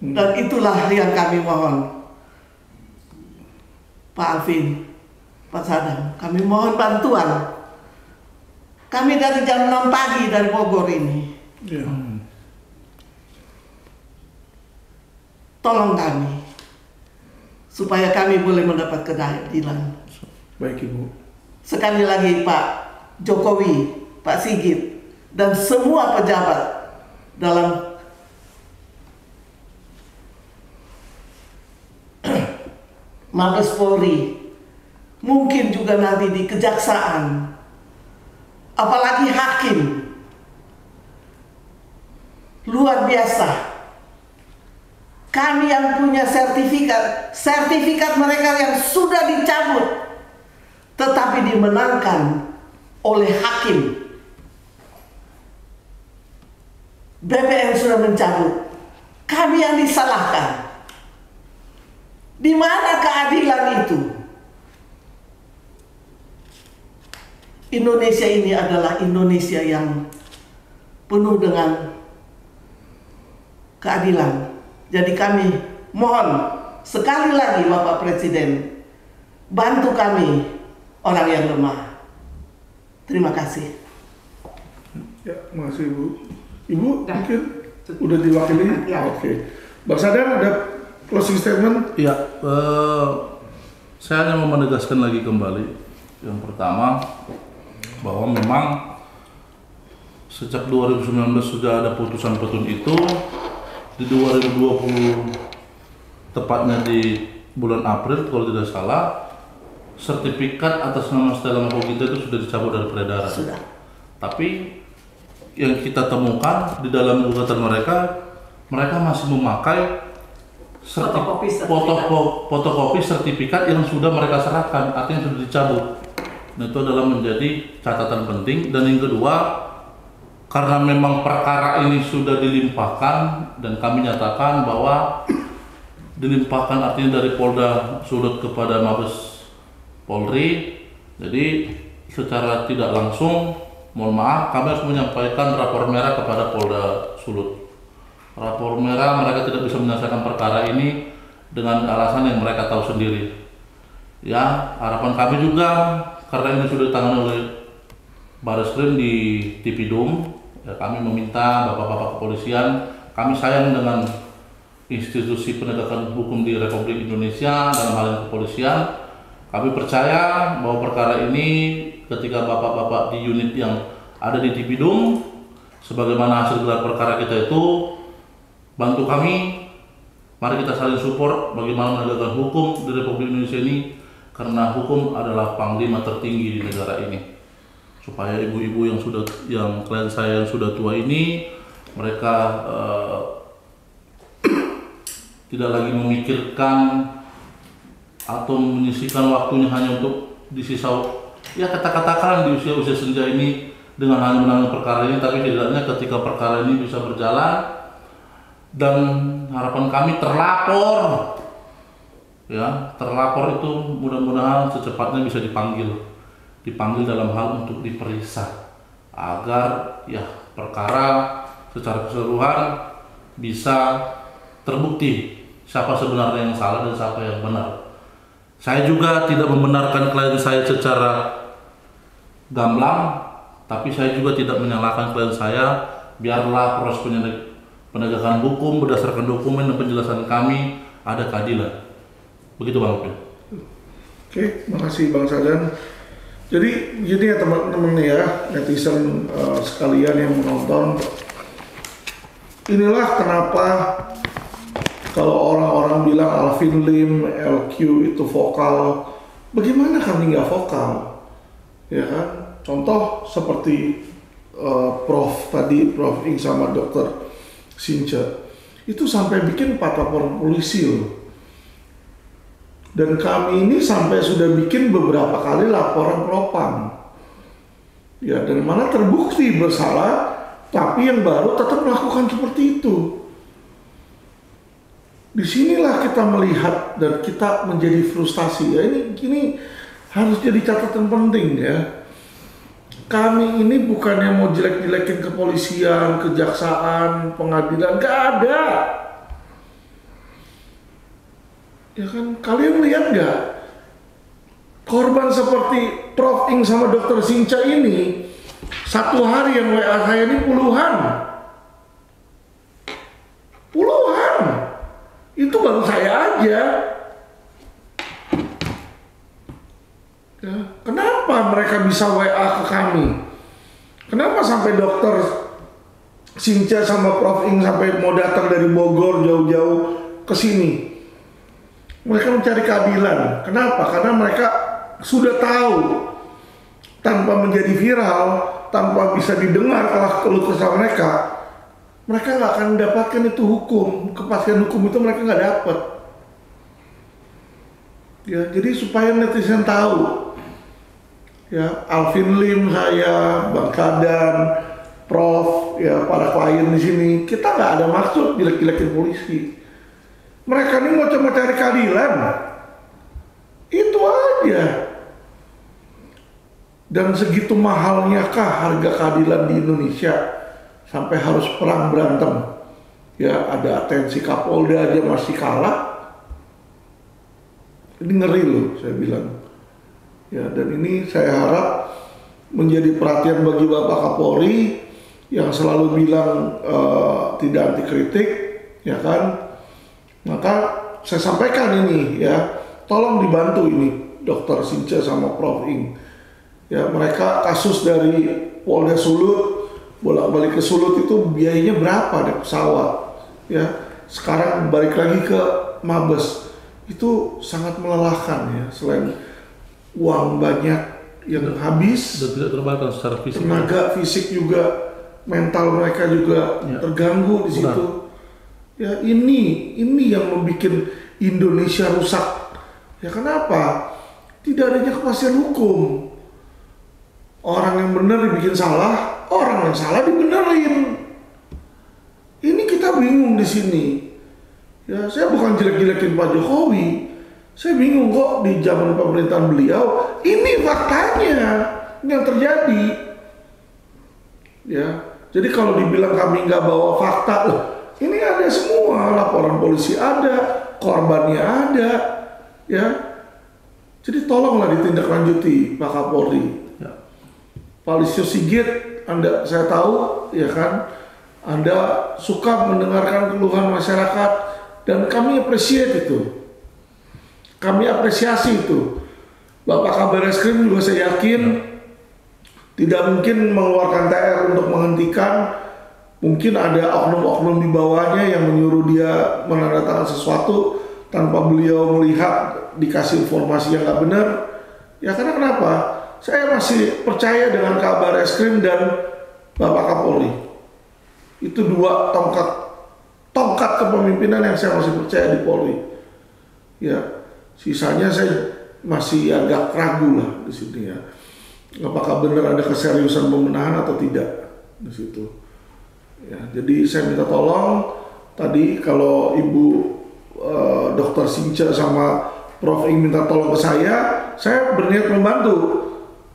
Dan itulah yang kami mohon. Pak Alvin, Pak Sadam, kami mohon bantuan. Kami dari jam 6 pagi dari Bogor ini. Tolong kami supaya kami boleh mendapat keadilan. Baik Ibu. Sekali lagi Pak Jokowi, Pak Sigit, dan semua pejabat dalam Mabes Polri, mungkin juga nanti di kejaksaan, apalagi hakim, luar biasa. Kami yang punya sertifikat mereka yang sudah dicabut, tetapi dimenangkan oleh hakim. BPN sudah mencabut, kami yang disalahkan. Di mana keadilan itu? Indonesia ini adalah Indonesia yang penuh dengan keadilan. Jadi kami mohon sekali lagi Bapak Presiden, bantu kami orang yang lemah. Terima kasih. Ya, makasih Ibu. Ibu mungkin udah diwakili? Ya. Oke. Bang Sadam ada closing statement? Ya, saya hanya mau menegaskan lagi kembali. Yang pertama, bahwa memang sejak 2019 sudah ada putusan petun itu. Di 2020, tepatnya di bulan April kalau tidak salah, sertifikat atas nama Stella Mokogintha itu sudah dicabut dari peredaran. Sudah. Tapi yang kita temukan di dalam gugatan mereka masih memakai fotokopi sertifikat yang sudah mereka serahkan, artinya sudah dicabut. Nah, itu adalah menjadi catatan penting. Dan yang kedua, karena memang perkara ini sudah dilimpahkan dan kami nyatakan bahwa dilimpahkan artinya dari Polda Sulut kepada Mabes Polri, jadi secara tidak langsung, mohon maaf, kami harus menyampaikan rapor merah kepada Polda Sulut. Rapor merah mereka tidak bisa menyelesaikan perkara ini dengan alasan yang mereka tahu sendiri. Ya, harapan kami juga karena ini sudah ditangani oleh Barreskrim di Tipidum, ya, kami meminta bapak-bapak kepolisian, kami sayang dengan institusi penegakan hukum di Republik Indonesia dalam hal yang kepolisian. Kami percaya bahwa perkara ini ketika bapak-bapak di unit yang ada di Tipidum, sebagaimana hasil gelar perkara kita itu, bantu kami, mari kita saling support bagaimana menegakkan hukum di Republik Indonesia ini, karena hukum adalah panglima tertinggi di negara ini. Supaya ibu-ibu yang klien saya yang sudah tua ini, mereka tidak lagi memikirkan atau menyisihkan waktunya hanya untuk disisa, ya katakanlah di usia-usia senja ini dengan hanya menangani perkara ini, tapi setidaknya ketika perkara ini bisa berjalan. Dan harapan kami terlapor itu mudah-mudahan secepatnya bisa dipanggil dalam hal untuk diperiksa agar ya perkara secara keseluruhan bisa terbukti siapa sebenarnya yang salah dan siapa yang benar. Saya juga tidak membenarkan klien saya secara gamblang, tapi saya juga tidak menyalahkan klien saya. Biarlah proses penegakan hukum berdasarkan dokumen dan penjelasan kami ada keadilan. Begitu Bang Opin. Oke, makasih Bang Sadan. Jadi gini ya teman-teman ya, netizen sekalian yang menonton. Inilah kenapa kalau orang-orang bilang Alvin Lim, LQ itu vokal, bagaimana kami nggak vokal? Ya kan? Contoh seperti Prof Ing sama Dr. Sinca itu sampai bikin 4 laporan polisi loh. Dan kami ini sampai sudah bikin beberapa kali laporan propam. Ya, dan mana terbukti bersalah, tapi yang baru tetap melakukan seperti itu. Disinilah kita melihat dan kita menjadi frustasi. Ya, ini harus jadi catatan penting ya. Kami ini bukannya mau jelek-jelekin kepolisian, kejaksaan, pengadilan, gak ada. Ya kan, kalian lihat gak? Korban seperti Prof Ing sama Dr. Sinca ini, satu hari yang WA saya ini puluhan. Itu baru saya aja. Ya, kenapa mereka bisa WA ke kami? Kenapa sampai Dokter Sinca sama Prof Ing sampai mau datang dari Bogor jauh-jauh ke sini? Mereka mencari keadilan. Kenapa? Karena mereka sudah tahu tanpa menjadi viral, tanpa bisa didengar keluh kesah mereka nggak akan mendapatkan itu hukum. Kepastian hukum itu mereka nggak dapat. Ya, jadi supaya netizen tahu. Ya, Alvin Lim, saya, Bang Kadan, Prof, ya para klien di sini, kita nggak ada maksud jelek-jelekin polisi. Mereka ini mau cuma cari keadilan, itu aja. Dan segitu mahalnya kah harga keadilan di Indonesia sampai harus perang berantem? Ya, ada atensi Kapolda aja masih kalah. Ini ngeri loh, saya bilang. Ya, dan ini saya harap menjadi perhatian bagi Bapak Kapolri yang selalu bilang tidak anti kritik, ya kan? Maka saya sampaikan ini ya, tolong dibantu ini Dr. Sinca sama Prof Ing. Ya, mereka kasus dari Polda Sulut bolak-balik ke Sulut itu biayanya berapa deh pesawat? Ya, sekarang balik lagi ke Mabes. Itu sangat melelahkan ya. Selain uang banyak yang habis, dan tidak terbatas secara fisik. tenaga fisik juga, mental mereka juga terganggu di situ. Ya ini yang membuat Indonesia rusak. Ya kenapa? Tidak adanya kepastian hukum. Orang yang benar dibikin salah, orang yang salah dibenerin. Ini kita bingung di sini. Ya, saya bukan jelek-jelekin Pak Jokowi. Saya bingung kok di zaman pemerintahan beliau, ini faktanya yang terjadi. Ya, jadi kalau dibilang kami nggak bawa fakta, loh, ini ada semua, laporan polisi ada, korbannya ada, ya. Jadi tolonglah ditindaklanjuti Pak Kapolri. Pak Listio Sigit, saya tahu, ya kan, Anda suka mendengarkan keluhan masyarakat dan kami appreciate itu. Kami apresiasi itu. Bapak Kabar Eskrim juga saya yakin tidak mungkin mengeluarkan TR untuk menghentikan. Mungkin ada oknum-oknum di bawahnya yang menyuruh dia menandatangani sesuatu tanpa beliau melihat, dikasih informasi yang nggak benar. Ya karena kenapa? Saya masih percaya dengan Kabar Eskrim dan Bapak Kapolri. Itu dua tongkat kepemimpinan yang saya masih percaya di Polri. Ya, sisanya saya masih agak ragu lah di sini ya. Apakah benar ada keseriusan pembenahan atau tidak di situ. Ya, jadi saya minta tolong tadi kalau Ibu Dr. Sinca sama Prof ingin minta tolong ke saya berniat membantu.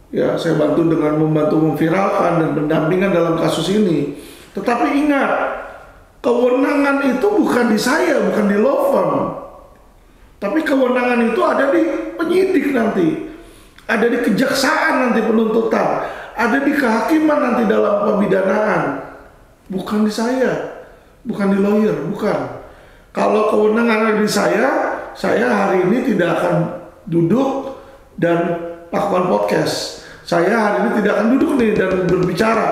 Ya, saya bantu dengan membantu memviralkan dan pendampingan dalam kasus ini. Tetapi ingat, kewenangan itu bukan di saya, bukan di law firm. Tapi kewenangan itu ada di penyidik nanti. Ada di kejaksaan nanti penuntutan. Ada di kehakiman nanti dalam pemidanaan. Bukan di saya, bukan di lawyer, bukan. Kalau kewenangan ada di saya hari ini tidak akan duduk dan lakukan podcast. Saya hari ini tidak akan duduk nih dan berbicara.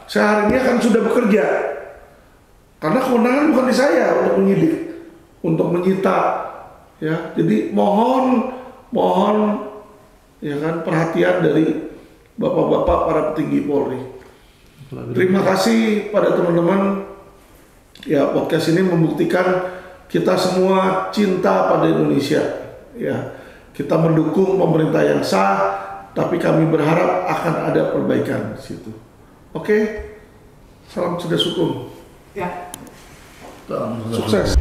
Saya hari ini akan sudah bekerja. Karena kewenangan bukan di saya untuk menyidik, untuk menyita. Ya, jadi mohon ya kan perhatian dari bapak-bapak para petinggi Polri. Terima kasih pada teman-teman. Ya, podcast ini membuktikan kita semua cinta pada Indonesia. Ya, kita mendukung pemerintah yang sah, tapi kami berharap akan ada perbaikan di situ. Oke, salam Swastiastu. Ya. Sukses.